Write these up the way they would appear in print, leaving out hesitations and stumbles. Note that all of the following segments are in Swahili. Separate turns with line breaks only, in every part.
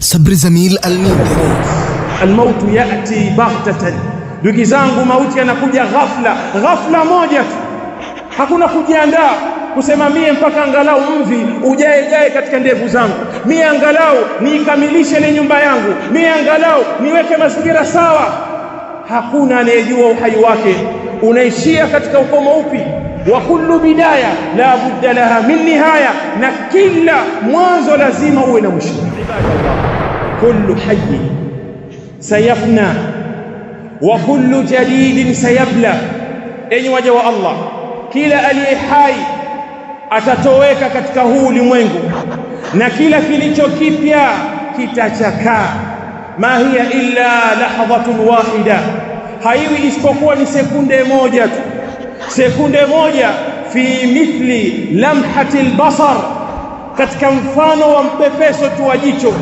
Sabri Zamil Al-Mindri.
Almautu yati baghtatan, ndugu zangu, mauti yanakuja ghafla moja tu, hakuna kujiandaa kusema mie mpaka angalau mvi ujae katika ndevu zangu, mie angalau niikamilishe ile nyumba yangu, mie angalau niweke mazingira sawa. Hakuna anayejua uhai wake unaishia katika ukomo upi. Wa kullu bidaya la budda laha min nihaya, na kila mwanzo lazima uwe na mwisho. Kullu hayy sayafna wa kullu jadidin sayabla. Enyi waja wa Allah, kila aliye hai atatoweka katika huu ulimwengu na kila kilicho kipya kitachakaa. Ma hiya illa lahdhatun wahida, haiwi isipokuwa ni sekunde moja tu, sekunde moja. Fi mithli lamhati albasar, katika mfano wa mpepeso tu wa jicho,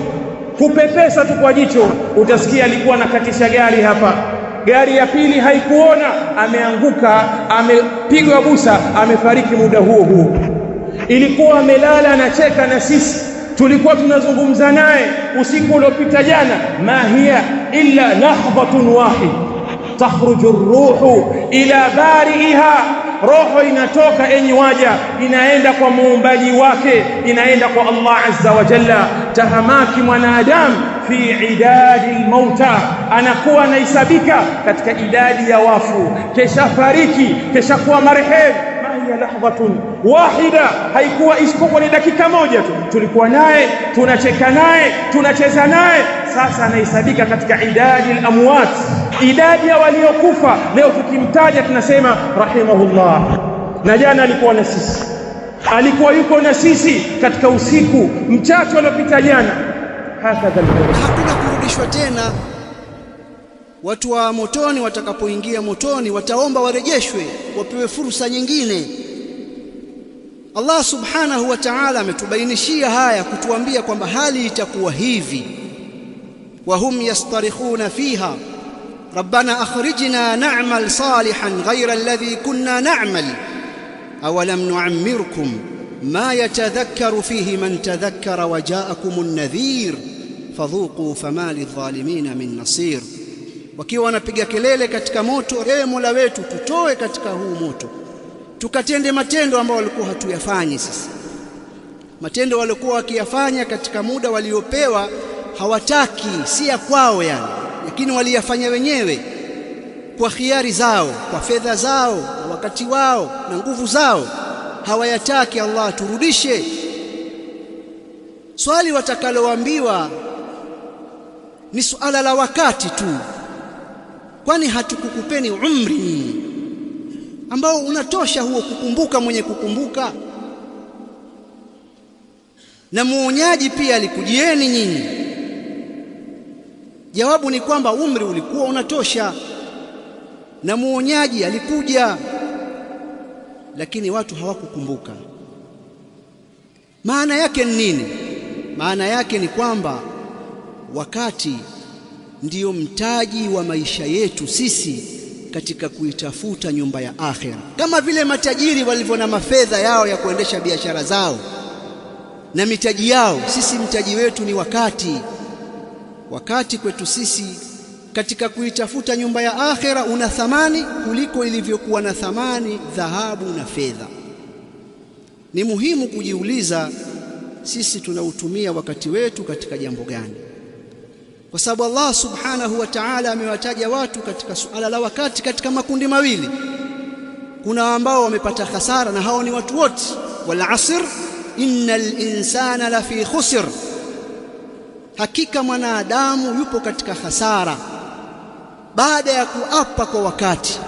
kupepesa tu kwa jicho. Utasikia alikuwa anakatisha gari hapa, gari ya pili haikuona, ameanguka, amepigwa busa, amefariki muda huo. Ilikuwa amelala anacheka na sisi, tulikuwa tunazungumza naye usiku uliopita jana. Ma hiya illa lahdhatun wahid takhruju ar-ruhu ila bari'iha, roho inatoka, enyi waja, inaenda kwa muumbaji wake, inaenda kwa Allah azza wa jalla. Tahamaki mwanadamu fi idadi al-mauta, anakuwa anahesabika katika idadi ya wafu, kesha fariki, kesha kuwa marehemu. Ya lahdhatun wahida, haikuwa isipokuwa ni dakika moja tu. Tulikuwa naye, tunacheka naye, tunacheza naye, sasa anahesabika katika idadi al-amwat, idadi ya waliokufa. Leo tukimtaja tunasema rahimahullah, na jana alikuwa na sisi, alikuwa yuko na sisi katika usiku mchache uliopita jana. Hakadha
hakuna kurudishwa tena. Watu wa motoni watakapoingia motoni wataomba warejeshwe, wapewe fursa nyingine. Allah subhanahu wa ta'ala ametubainishia haya kutuambia kwamba hali itakuwa hivi. Wa hum yastarikhuna fiha rabbana akhrijna na'mal salihan ghayra alladhi kunna na'mal awalam nu'ammirkum ma yatadhakkaru fihi man tadhakkara wa ja'akumun nadhir fadhuqu fama lidh-dhalimina min nasir. Wakiwa wanapiga kelele katika moto, ewe Mola wetu, tutoe katika huu moto tukatende matendo ambayo walikuwa hatuyafanyi sisi. Matendo walikuwa wakiyafanya katika muda waliopewa hawataki, si ya kwao yani, lakini waliyafanya wenyewe kwa khiari zao, kwa fedha zao, kwa wakati wao na nguvu zao. Hawayataki Allah turudishe. Swali watakaloambiwa ni suala la wakati tu. Kwani hatukukupeni umri ambao unatosha huo kukumbuka mwenye kukumbuka? Na muonyaji pia alikujieni nyinyi. Jawabu ni kwamba umri ulikuwa unatosha na muonyaji alikuja, lakini watu hawakukumbuka. Maana yake ni nini? Maana yake ni kwamba wakati ndiyo mtaji wa maisha yetu sisi katika kuitafuta nyumba ya akhera. Kama vile matajiri walivyo na mafedha yao ya kuendesha biashara zao na mitaji yao, sisi mtaji wetu ni wakati. Wakati kwetu sisi katika kuitafuta nyumba ya akhera una thamani kuliko ilivyokuwa na thamani dhahabu na fedha. Ni muhimu kujiuliza, sisi tunautumia wakati wetu katika jambo gani? Kwa sababu Allah subhanahu wa ta'ala amewataja watu katika suala la wakati katika makundi mawili. Kuna ambao wamepata hasara, na hao ni watu wote. Wal asr innal insana lafi khusr, hakika mwanadamu yupo katika hasara. Baada ya kuapa kwa wakati,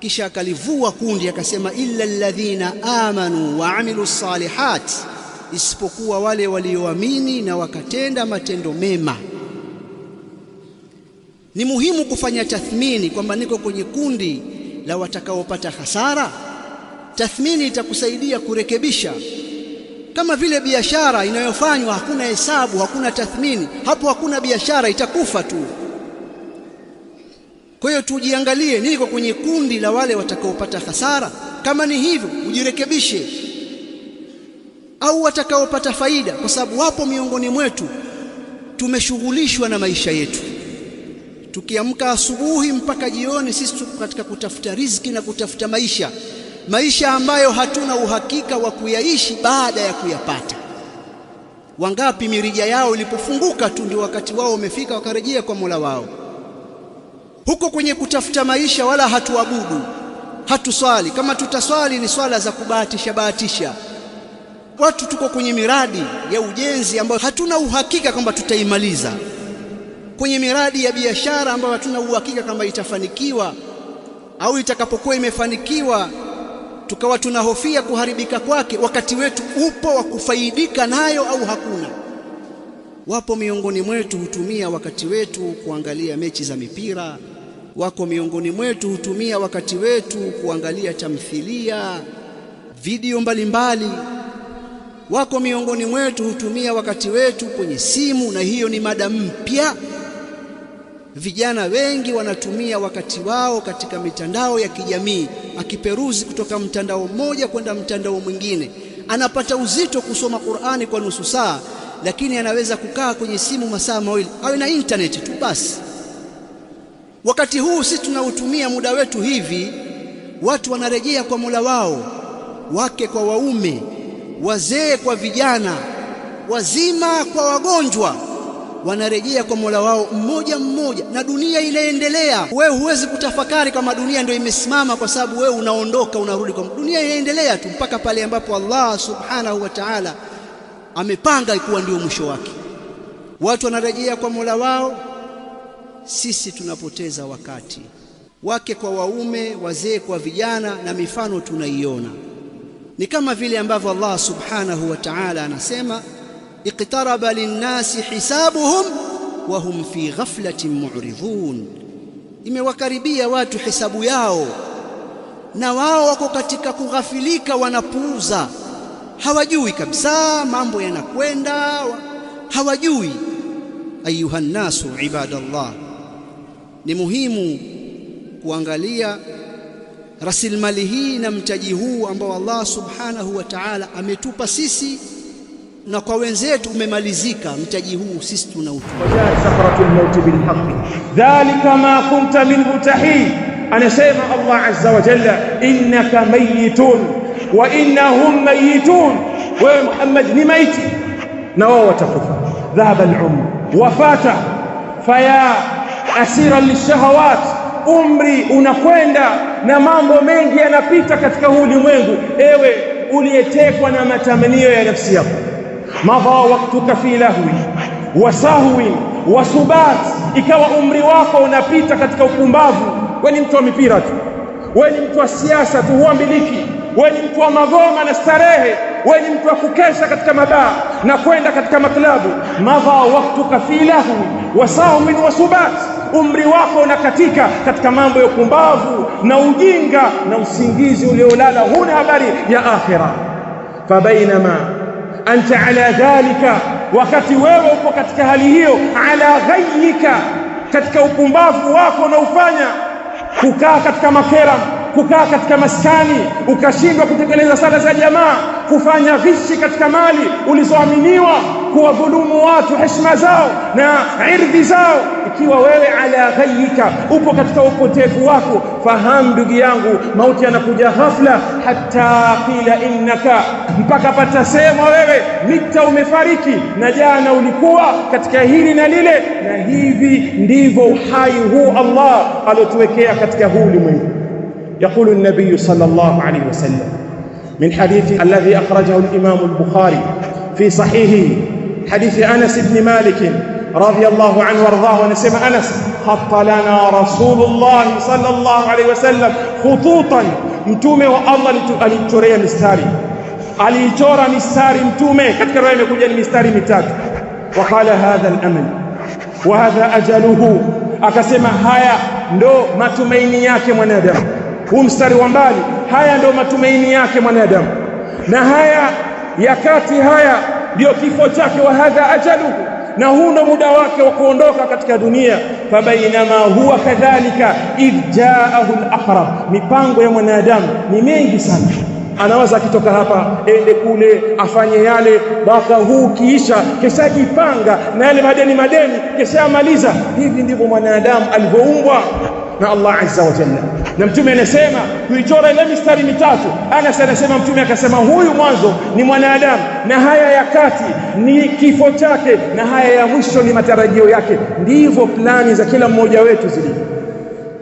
kisha akalivua kundi akasema illa alladhina amanu wa amilus salihat, isipokuwa wale walioamini na wakatenda matendo mema. Ni muhimu kufanya tathmini kwamba niko kwenye kundi la watakaopata hasara. Tathmini itakusaidia kurekebisha. Kama vile biashara inayofanywa hakuna hesabu, hakuna tathmini, hapo hakuna biashara, itakufa tu. Kwa hiyo tujiangalie, niko kwenye kundi la wale watakaopata hasara? Kama ni hivyo, ujirekebishe. Au watakaopata faida, kwa sababu wapo miongoni mwetu tumeshughulishwa na maisha yetu. Tukiamka asubuhi mpaka jioni, sisi tuko katika kutafuta riziki na kutafuta maisha ambayo hatuna uhakika wa kuyaishi baada ya kuyapata. Wangapi mirija yao ilipofunguka tu ndio wakati wao umefika, wakarejea kwa Mola wao. Huko kwenye kutafuta maisha wala hatuabudu, hatuswali. Kama tutaswali ni swala za kubahatisha. Watu tuko kwenye miradi ya ujenzi ambayo hatuna uhakika kwamba tutaimaliza, kwenye miradi ya biashara ambayo hatuna uhakika kama itafanikiwa, au itakapokuwa imefanikiwa tukawa tunahofia kuharibika kwake. Wakati wetu upo wa kufaidika nayo au hakuna? Wapo miongoni mwetu hutumia wakati wetu kuangalia mechi za mipira, wako miongoni mwetu hutumia wakati wetu kuangalia tamthilia, video mbalimbali, wako miongoni mwetu hutumia wakati wetu kwenye simu, na hiyo ni mada mpya. Vijana wengi wanatumia wakati wao katika mitandao ya kijamii, akiperuzi kutoka mtandao mmoja kwenda mtandao mwingine. Anapata uzito kusoma Qur'ani kwa nusu saa, lakini anaweza kukaa kwenye simu masaa mawili, awe na internet tu basi. Wakati huu sisi tunautumia muda wetu hivi, watu wanarejea kwa Mola wao, wake kwa waume, wazee kwa vijana, wazima kwa wagonjwa, wanarejea kwa Mola wao mmoja mmoja, na dunia inaendelea. Wewe huwezi kutafakari kama dunia ndio imesimama, kwa sababu wewe unaondoka unarudi kwa dunia. Inaendelea tu mpaka pale ambapo Allah subhanahu wa ta'ala amepanga ikuwa ndio mwisho wake. Watu wanarejea kwa Mola wao, sisi tunapoteza wakati, wake kwa waume, wazee kwa vijana, na mifano tunaiona. Ni kama vile ambavyo Allah subhanahu wa ta'ala anasema, iqtaraba linnasi hisabuhum wa hum fi ghaflatin mu'ridun, imewakaribia watu hisabu yao na wao wako katika kughafilika, wanapuuza, hawajui kabisa mambo yanakwenda, hawajui. Ayuha nnasu ibadallah, ni muhimu kuangalia rasilimali hii na mtaji huu ambao Allah subhanahu wa ta'ala ametupa sisi, na kwa wenzetu umemalizika. Mtaji huu sisi tunautumia.
Wajaa sakratul maut bil haqq dhalika ma kunta minhu tahid. Anasema Allah azza wa jalla, innaka mayitun wa innahum mayitun. Wewe Muhammad ni maiti na wao watakufa. Dhahaba al-umr wafata faya asira lishahawat, umri unakwenda na mambo mengi yanapita katika ulimwengu. Ewe uliyetekwa na matamanio ya nafsi yako, madha waktuka fi lahwi wa sahwi wa subat, ikawa umri wako unapita katika upumbavu. Wewe ni mtu wa mipira tu, wewe ni mtu wa siasa tu, huambiliki. Wewe ni mtu wa magoma na starehe, wewe ni mtu wa kukesha katika mabaa na kwenda katika maklabu. Madha waktuka fi lahwi wa sahwi wa subat, umri wako unakatika katika mambo ya upumbavu na ujinga na usingizi uliolala, huna habari ya akhira. Fabainama anta ala dhalika, wakati wewe uko katika hali hiyo, ala ghayyika, katika upumbavu wako unaofanya, kukaa katika makera, kukaa katika maskani, ukashindwa kutekeleza sala za jamaa, kufanya ghishi katika mali ulizoaminiwa, kuwadhulumu watu heshima zao na irdhi zao. Ikiwa wewe ala ghayyika, upo katika upotevu wako, fahamu ndugu yangu, mauti yanakuja ghafla. Hatta qila innaka, mpaka patasema wewe mita, umefariki, na jana ulikuwa katika hili na lile. Na hivi ndivyo uhai huu Allah aliotuwekea katika huu ulimwengu. يقول النبي صلى الله عليه وسلم من حديث الذي أخرجه الإمام البخاري في صحيحه، حديث أنس بن مالك رضي الله عنه وارضاه. ونسمع أنس: خط لنا رسول الله صلى الله عليه وسلم خطوطا. mtume wa Allah alituchorea mistari, alichora mistari mtume. Katika riwaya imekuja ni mistari mitatu. Waqala hadha al-amal wa hadha ajaluhu, akasema haya ndo matumaini yake mwanadamu. Huu mstari wa mbali, haya ndo matumaini yake mwanadamu, na haya ya kati, haya ndio kifo chake. Wa hadha ajaluhu, na huu ndo muda wake wa kuondoka katika dunia. Fabainama huwa kadhalika idh jaahu al-aqrab, mipango ya mwanadamu ni mengi sana. Anawaza akitoka hapa ende kule afanye yale, mwaka huu kiisha keshajipanga na yale madeni keshamaliza. Hivi ndivyo mwanadamu alivyoumbwa na Allah azza wa jalla. Na mtume anasema kuichora ile mistari mitatu, anasema mtume akasema huyu mwanzo ni mwanadamu, na haya ya kati ni kifo chake, na haya ya mwisho ni matarajio yake. Ndivyo plani za kila mmoja wetu zilivyo,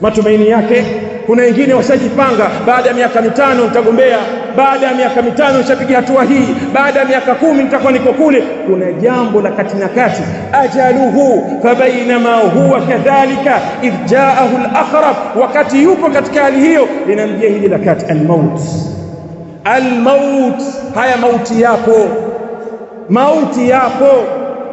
matumaini yake. Kuna wengine washajipanga, baada ya miaka 5 nitagombea, baada ya miaka 5 nishapiga hatua hii, baada ya miaka 10 nitakuwa niko kule. Kuna jambo la kati na kati, ajaluhu fabainama huwa kadhalika idh jaahu al-aqrab, wakati yupo katika hali hiyo linamjia hili la kati, al-maut. Haya mauti yapo,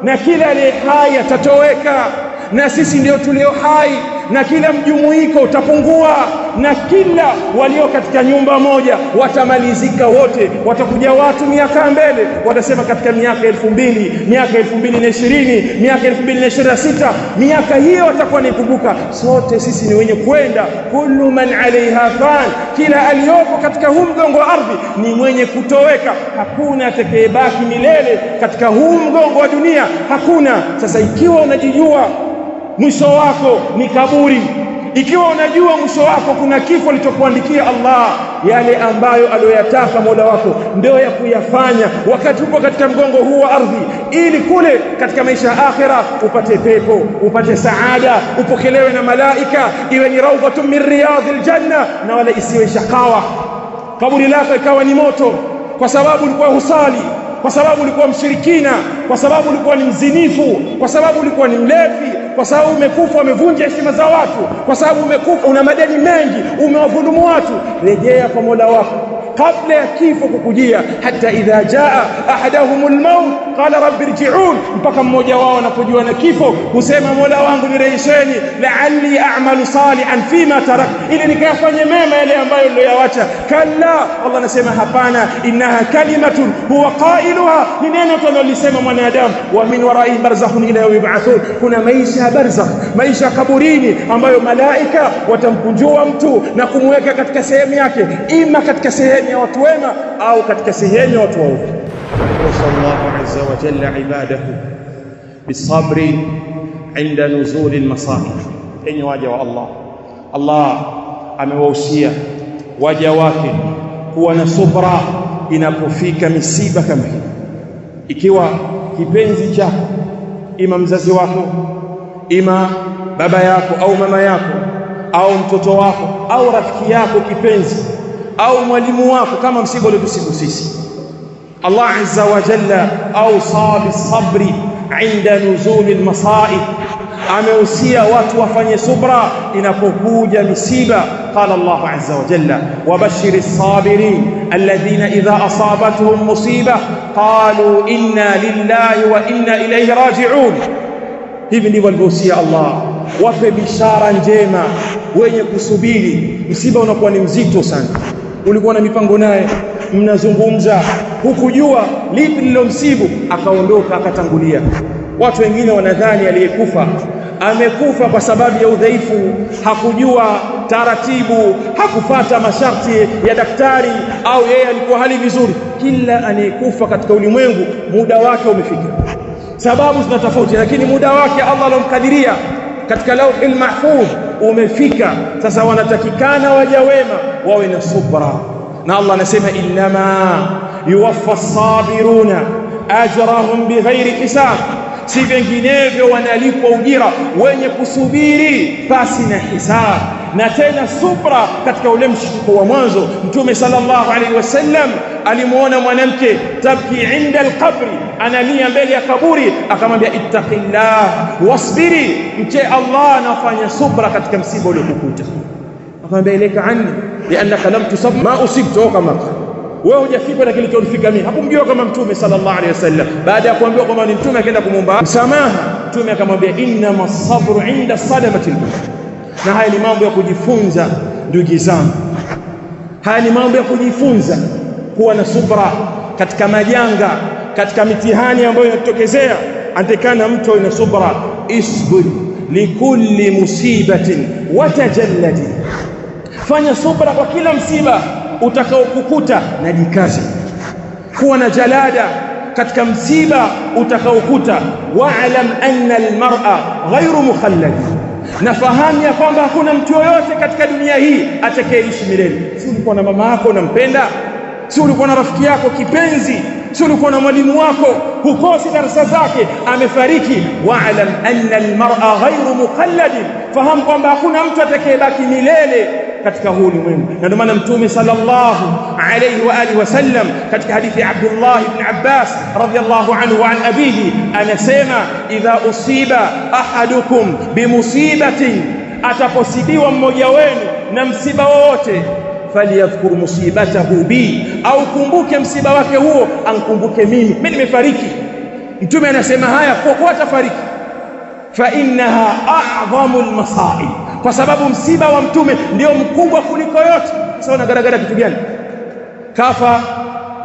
na kila aliye hai atatoweka, na sisi ndio tulio hai, na kila mjumuiko utapungua, na kila walio katika nyumba moja watamalizika wote. Watakuja watu miaka mbele, watasema katika miaka 2000, miaka 2020, miaka 2026, miaka hiyo watakuwa nikumbuka, sote sisi ni wenye kwenda. Kullu man alaiha fan, kila aliyopo katika huu mgongo wa ardhi ni mwenye kutoweka. Hakuna atakayebaki milele katika huu mgongo wa dunia, hakuna. Sasa ikiwa unajijua mwisho wako ni kaburi, ikiwa unajua mwisho wako kuna kifo alichokuandikia Allah, yale ambayo aliyoyataka Mola wako ndio ya kuyafanya wakati upo katika mgongo huu wa ardhi, ili kule katika maisha ya akhira upate pepo, upate saada, upokelewe na malaika, iwe ni rawdatun min riyadhil janna, na wala isiwe shakawa. Kaburi lako ikawa ni moto kwa sababu ulikuwa husali, kwa sababu ulikuwa mshirikina, kwa sababu ulikuwa ni mzinifu, kwa sababu ulikuwa ni mlevi, kwa sababu umekufa umevunja heshima za watu, kwa sababu umekufa una madeni mengi, umewadhulumu watu. Rejea kwa Mola wako kabla ya kifo kukujia. Hata idha jaa ahadahumul maut qala rabbi irji'un, mpaka mmoja wao anapojua na kifo husema Mola wangu nirejesheni, la'alli a'malu salihan fima tarak, ili nikayafanye mema yale ambayo niliyoacha. Kalla, Allah anasema hapana, innaha kalimatun huwa qailuha, ni neno tunalolisema mwanadamu. Wa min wara'i barzakhun ila yawmi yub'athun, kuna maisha barzakh, maisha kaburini, ambayo malaika watamkunjua mtu na kumweka katika sehemu yake, ima katika sehemu ya watu wema au katika sehemu ya watu waovu. Sallallahu azza wa jalla ibadahu bisabri inda nuzul almasaib. Enyi waja wa Allah, Allah amewahusia waja wake kuwa na subra inapofika misiba kama hii. Ikiwa kipenzi chako, ima mzazi wako, ima baba yako au mama yako au mtoto wako au rafiki yako kipenzi au mwalimu wako, kama msiba uliotusibu sisi, Allah azza wa jalla awsa bisabri inda nuzul almasaib, amehusia watu wafanye subra inapokuja misiba. Qala Allah azza wa jalla, wabashir as-sabirin alladhina idha asabatuhum musiba qalu inna lillahi wa inna ilayhi raji'un. Hivi ndivyo alivyohusia Allah, wape bishara njema wenye kusubiri. Msiba unakuwa ni mzito sana, ulikuwa na mipango naye, mnazungumza, hukujua lipi lilomsibu, akaondoka akatangulia. Watu wengine wanadhani aliyekufa amekufa kwa sababu ya udhaifu, hakujua taratibu, hakufata masharti ya daktari, au yeye alikuwa hali vizuri. Kila anayekufa katika ulimwengu muda wake umefika. Sababu zina tofauti, lakini muda wake Allah alomkadiria katika lauhil mahfudh umefika. Sasa wanatakikana waja wema wawe na subra, na Allah anasema innama yuwaffa as-sabiruna ajrahum bighairi hisab, si vinginevyo wanalipwa ujira wenye kusubiri pasi na hisab. Na tena subra katika ule mshtuko wa mwanzo, Mtume sallallahu alaihi wasallam alimuona mwanamke tabki inda alqabri, analia mbele ya kaburi, akamwambia ittaqillah wasbiri, mche Allah na fanya subra katika msiba uliokukuta. Akamwambia ileka anni liannaka lam tusab ma usibtu, kama wewe hujafikwa na kilichonifika mimi. Hakumjua kama Mtume sallallahu alaihi wasallam. Baada ya kuambiwa kwamba ni Mtume, akaenda kumwomba msamaha. Mtume akamwambia innama sabru inda sadamati al-ula. Na haya ni mambo ya kujifunza ndugu zangu, haya ni mambo ya kujifunza kuwa na subra katika majanga, katika mitihani ambayo inatokezea. Atakana mtu awe na subra. Isbir likulli musibatin watajalladi, fanya subra kwa kila msiba, utakaokukuta, na jikaze kuwa na jalada katika msiba utakaokuta. Wa'lam anna almar'a ghayru mukhallad, nafahamu ya kwamba hakuna mtu yoyote katika dunia hii atakayeishi milele. Si ulikuwa na mama yako unampenda? Si ulikuwa na rafiki yako kipenzi? Si ulikuwa na mwalimu wako hukosi darasa zake, amefariki? Wa'lam anna almar'a ghayru mukhallad, fahamu kwamba hakuna mtu atakayebaki milele katika huu ulimwengu. Na ndio maana Mtume sallallahu alayhi wa alihi wasallam katika hadithi ya Abdullah ibn Abbas radhiyallahu anhu wa an abihi anasema, idha usiba ahadukum bimusibatin, ataposibiwa mmoja wenu na msiba wowote, faliyadhkur musibatahu bi, au kumbuke msiba wake huo, ankumbuke mimi nimefariki. Mtume anasema haya kwa atafariki, fa innaha a'dhamu almasaib, kwa sababu msiba wa Mtume ndio mkubwa kuliko yote. Sasa unagaragara kitu gani? Kafa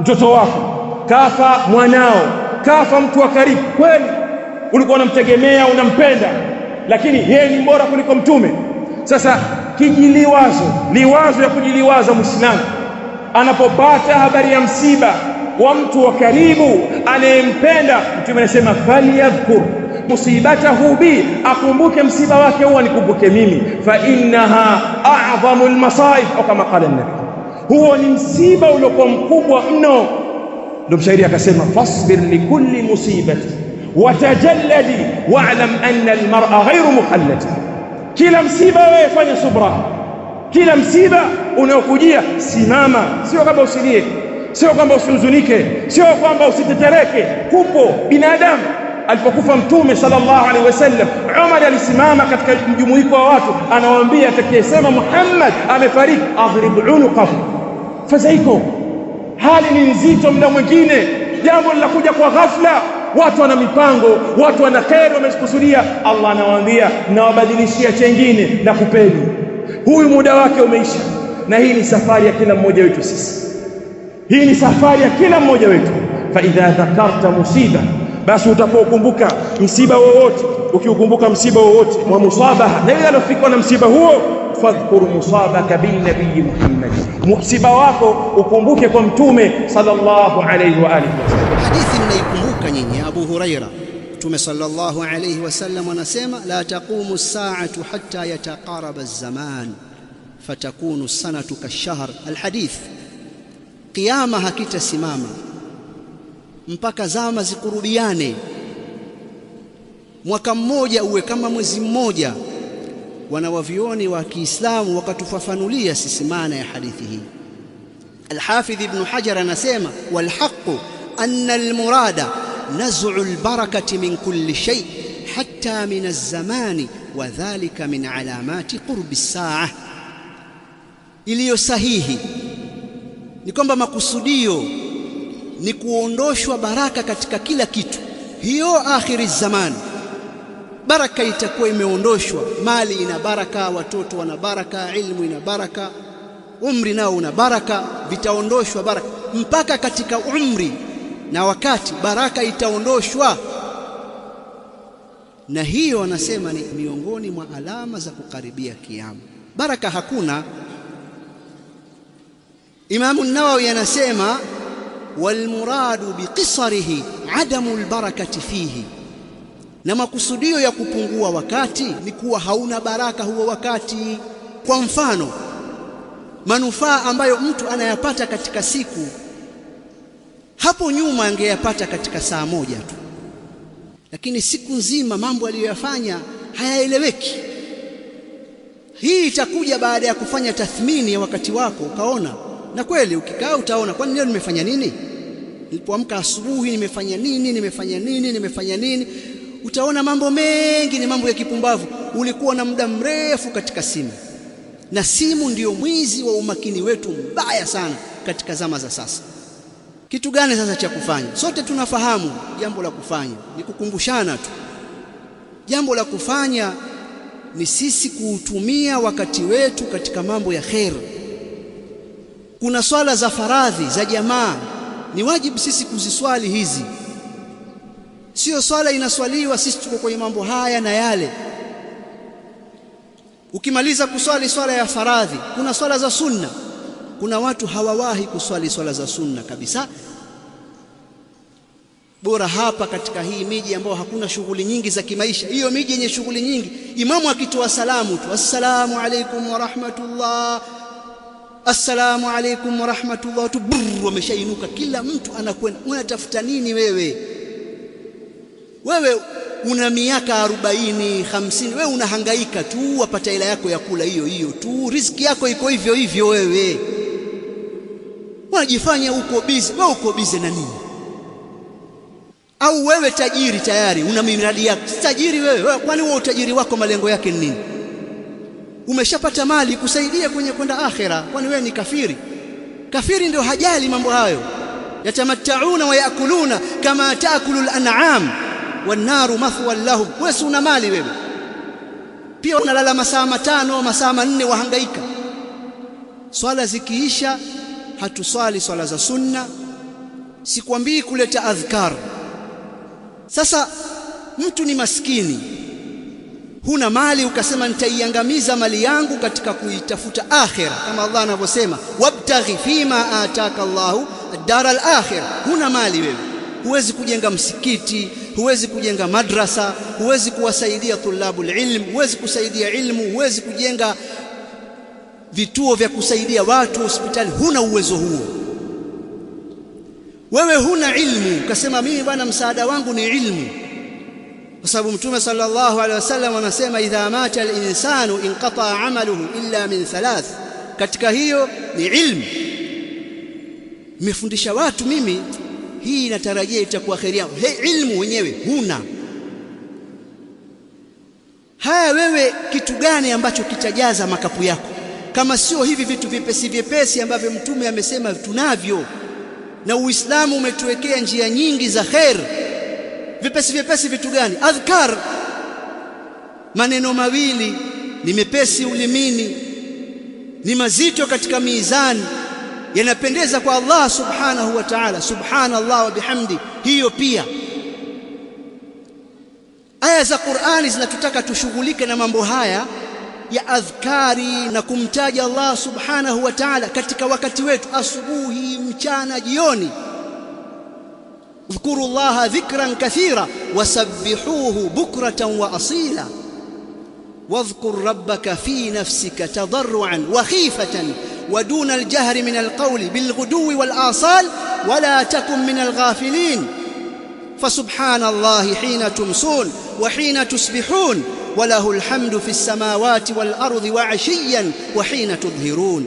mtoto wako, kafa mwanao, kafa mtu wa karibu, kweli ulikuwa unamtegemea, unampenda, lakini yeye ni bora kuliko Mtume. Sasa liwazo ya kujiliwaza Muislamu anapopata habari ya msiba wa mtu wa karibu anayempenda, Mtume anasema faliyadhkur musibatahu bi, akumbuke msiba wake huo, nikumbuke mimi, fa innaha a'dhamu almasaib, au kama qala an-nabi, huo ni msiba uliokuwa mkubwa mno. Ndio mshairi akasema, fasbir likulli musibati watajalladi wa'lam anna almar'a ghayru mukhallad, kila msiba wewe fanya subra, kila msiba unaokujia simama, sio kwamba usilie, sio kwamba usihuzunike, sio kwamba usitetereke. Kupo binadamu. Alipokufa Mtume sallallahu alaihi wasallam, Umar alisimama katika mjumuiko wa watu, anawaambia atakayesema Muhammad amefariki, adhrib unuqahu, fazaiko. Hali ni nzito, muda mwingine jambo linakuja kwa ghafla, watu wana mipango, watu wana kheri wamekusudia. Allah anawaambia, nawabadilishia chengine na kupeni, huyu muda wake umeisha. Na hii ni safari ya kila mmoja wetu sisi, hii ni safari ya kila mmoja wetu. Fa idha dhakarta musiba, basi utapokumbuka msiba wowote, ukiukumbuka msiba wowote wa musabaha na yule aliyofikwa na msiba huo, fadhkur musabaka bin nabiy Muhammad, msiba wako ukumbuke kwa Mtume sallallahu alayhi wa alihi wasallam.
Hadithi mnaikumbuka nyinyi, Abu Huraira, Mtume sallallahu alayhi wasallam anasema, la taqumu as-sa'atu hatta yataqaraba az-zaman fatakunu as-sanatu kash-shahr. Alhadith, qiyama hakitasimama mpaka zama zikurubiane, mwaka mmoja uwe kama mwezi mmoja. Wanawavioni wa Kiislamu wakatufafanulia sisi maana ya hadithi hii. Al-Hafidh Ibn Hajar anasema, walhaqqu anna al-murada naz'u al-barakati min kulli shay hatta min az-zamani wa dhalika min alamati qurbi as-sa'a. Iliyo sahihi ni kwamba makusudio ni kuondoshwa baraka katika kila kitu. Hiyo akhiri zaman, baraka itakuwa imeondoshwa. Mali ina baraka, watoto wana baraka, ilmu ina baraka, umri nao una baraka, vitaondoshwa baraka mpaka katika umri na wakati baraka itaondoshwa. Na hiyo wanasema ni miongoni mwa alama za kukaribia kiyama. Baraka hakuna. Imamu Nawawi anasema, walmuradu biqisarihi adamu albarakati fihi, na makusudio ya kupungua wakati ni kuwa hauna baraka huo wakati. Kwa mfano, manufaa ambayo mtu anayapata katika siku, hapo nyuma angeyapata katika saa moja tu, lakini siku nzima mambo aliyoyafanya hayaeleweki. Hii itakuja baada ya kufanya tathmini ya wakati wako, ukaona, na kweli ukikaa utaona, kwani leo nimefanya nini? Nilipoamka asubuhi nimefanya nini? Utaona mambo mengi ni mambo ya kipumbavu. Ulikuwa na muda mrefu katika simu, na simu ndiyo mwizi wa umakini wetu mbaya sana katika zama za sasa. Kitu gani sasa cha kufanya? Sote tunafahamu jambo la kufanya ni kukumbushana tu. Jambo la kufanya ni sisi kuutumia wakati wetu katika mambo ya kheri. Kuna swala za faradhi za jamaa, ni wajibu sisi kuziswali hizi. Sio swala inaswaliwa sisi tuko kwenye mambo haya na yale. Ukimaliza kuswali swala ya faradhi, kuna swala za sunna. kuna watu hawawahi kuswali swala za sunna kabisa. Bora hapa katika hii miji ambayo hakuna shughuli nyingi za kimaisha. Hiyo miji yenye shughuli nyingi, imamu akitoa salamu tu, assalamu alaikum wa rahmatullah, assalamu alaikum wa rahmatullah, tu wameshainuka, kila mtu anakwenda. Unatafuta nini wewe? Wewe una miaka 40 50, wewe unahangaika tu wapata ila yako ya kula hiyo hiyo tu, riziki yako iko hivyo hivyo. Wewe unajifanya uko busy. Wewe uko busy na nini? Au wewe tajiri tayari una miradi yako? Tajiri wewe, kwani wewe utajiri wako malengo yake ni nini? Umeshapata mali kusaidia kwenye kwenda akhera, kwani wewe ni kafiri? Kafiri ndio hajali mambo hayo. Yatamattauna wa yakuluna kama taakulu al-an'am wan-naru mathwan lahum. Wewe una mali wewe, pia unalala masaa 5 masaa 4 wahangaika. Swala zikiisha hatuswali swala za sunna. Sikwambii kuleta adhkar. Sasa mtu ni maskini, huna mali, ukasema nitaiangamiza mali yangu katika kuitafuta akhira, kama Allah anavyosema wabtaghi fima ataka Allahu ad-dar al-akhirah. Huna mali wewe, huwezi kujenga msikiti, huwezi kujenga madrasa, huwezi kuwasaidia tulabul ilm, huwezi kusaidia ilmu, huwezi kujenga vituo vya kusaidia watu, hospitali. Huna uwezo huo. Wewe huna ilmu, ukasema mimi bwana msaada wangu ni ilmu, kwa sababu Mtume sallallahu alaihi wasallam anasema idha mata al-insanu inqata amaluhu illa min thalath. Katika hiyo ni ilmu. Nimefundisha watu mimi, hii natarajia itakuwa kheri yangu. Ilmu wenyewe huna. Haya, wewe kitu gani ambacho kitajaza makapu yako kama sio hivi vitu vipesi vipesi ambavyo Mtume amesema tunavyo, na Uislamu umetuwekea njia nyingi za khair? Vipesi vipesi vitu gani? Adhkar, maneno mawili ni mepesi ulimini, ni mazito katika mizani, yanapendeza kwa Allah subhanahu wa ta'ala. Subhanallah wa bihamdi, hiyo pia. Aya za Qur'ani zinatutaka tushughulike na mambo haya ya adhkari na kumtaja Allah subhanahu wa ta'ala katika wakati wetu, asubuhi, mchana, jioni. Dhkuru Allaha dhikran kathira wasabbihuhu bukratan wa asila wadhkur rabbaka fi nafsika tadarruan wa khifatan wa duna al-jahri min al-qawli bil-ghuduwi wal-asal wa la takun min al-ghafilin fasubhanallahi hina tumsun wa hina tusbihun wa lahu al-hamdu fi as-samawati wal-ardi wa 'ashiyyan wa hina tudhhirun.